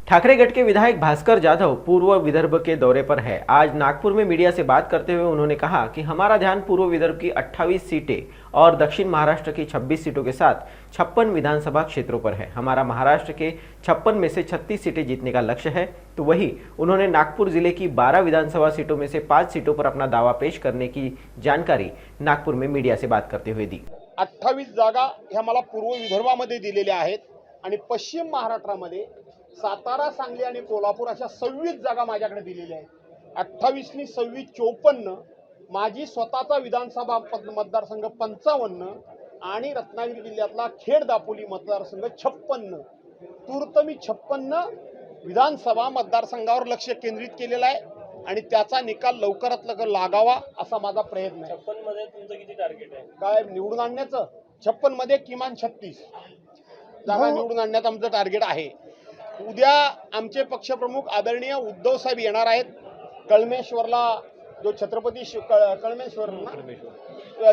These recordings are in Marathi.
ठाकरे गढ़ के विधायक भास्कर जाधव पूर्व विदर्भ के दौरे पर है। आज नागपुर में मीडिया से बात करते हुए उन्होंने कहा कि हमारा ध्यान पूर्व विदर्भ की 28 सीटें और दक्षिण महाराष्ट्र की 26 सीटों के साथ 56 विधानसभा क्षेत्रों पर है। हमारा महाराष्ट्र के 56 में से 36 सीटें जीतने का लक्ष्य है। तो वहीं उन्होंने नागपुर जिले की 12 विधानसभा सीटों में से 5 सीटों पर अपना दावा पेश करने की जानकारी नागपुर में मीडिया से बात करते हुए दी। 28 जागा ह्या मला पूर्व विदर्भामध्ये दिलेल्या आहेत आणि पश्चिम महाराष्ट्रामध्ये सातारा, सांगली आणि कोल्हापूर अशा 26 जागा माझ्याकडे दिलेल्या आहेत। 28 नी 26 54, माझी स्वतःचा विधानसभा मतदारसंघ 55 आणि रत्नागिरी जिल्ह्यातला खेड दापोली मतदारसंघ 56। तूर्त मी 56 विधानसभा मतदारसंघावर लक्ष केंद्रित केलेलं आहे आणि त्याचा निकाल लवकरात लवकर लागावा असा माझा प्रयत्न आहे। 56 मध्ये तुमचं किती टार्गेट आहे? काय निवडून आणण्याचं? 56 मध्ये किमान 36 जागा निवडून आणण्याचं आमचं टार्गेट आहे। उद्या आमचे पक्षप्रमुख आदरणीय उद्धव साहेब येणार आहेत। कळमेश्वरला जो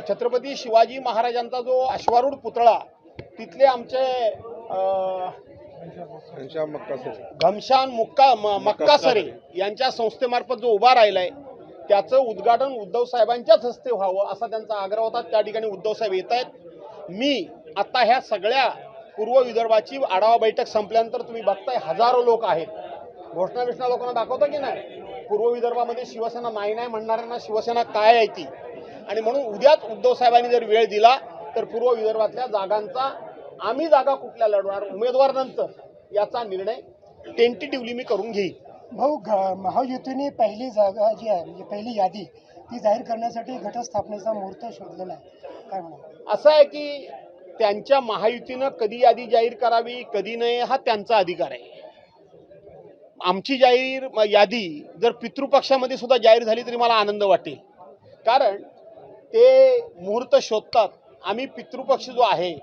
छत्रपती शिवाजी महाराजांचा जो अश्वारूढ पुतळा तिथले आमचे घमशान मक्कासरे यांच्या संस्थेमार्फत जो उभा राहिलाय त्याचं उद्घाटन उद्धव साहेबांच्याच हस्ते व्हावं असा त्यांचा आग्रह होता। त्या ठिकाणी उद्धव साहेब येत आहेत। मी आता ह्या सगळ्या पूर्व विदर्भाची आढावा बैठक संपल्यानंतर तुम्ही बघताय हजारो लोक आहेत। घोषणा लोकांना दाखवता की नाही पूर्व विदर्भामध्ये शिवसेना नाही म्हणणाऱ्यांना शिवसेना काय आहे ती, आणि म्हणून उद्याच उद्धव साहेबांनी जर वेळ दिला तर पूर्व विदर्भातल्या जागांचा आम्ही जागा कुठल्या लढवणार उमेदवार नंतर याचा निर्णय टेंटेटिव्हली मी करून घेईन। भाऊ, महायुतीने पहिली जागा जी आहे म्हणजे पहिली यादी ती जाहीर करण्यासाठी घटस्थापनेचा मुहूर्त शोधलेला आहे, काय म्हणा? असं आहे की त्यांच्या महायुतीनं कधी यादी जाहीर करावी कधी नाही हा त्यांचा अधिकार आहे। आमची जाहीर यादी जर पितृपक्षामध्ये सुद्धा जाहीर झाली तरी मला आनंद वाटेल, कारण ते मुहूर्त शोधतात। आम्ही पितृपक्ष जो आहे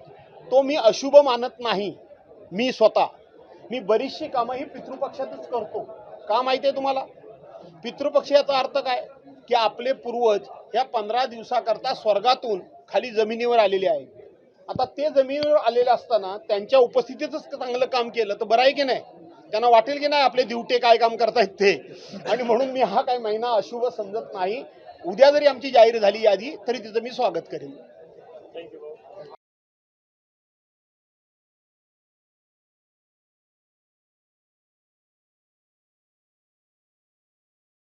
तो मी अशुभ मानत नाही। मी बरीचशी कामं ही पितृपक्षातच करतो। का माहिती आहे तुम्हाला? पितृपक्ष याचा अर्थ काय की आपले पूर्वज या 15 दिवसाकरता स्वर्गातून खाली जमिनीवर आलेले आहेत। आता ते जमिनीवर आलेले असताना त्यांच्या उपस्थितीतच चांगलं काम केलं तर बरं आहे की नाही? त्यांना वाटेल की नाही आपले दिवटे काय काम करतायत ते, आणि म्हणून मी हा काही महिना अशुभ समजत नाही। उद्या जरी आमची जाहीर झाली यादी तरी तिचं मी स्वागत करेन।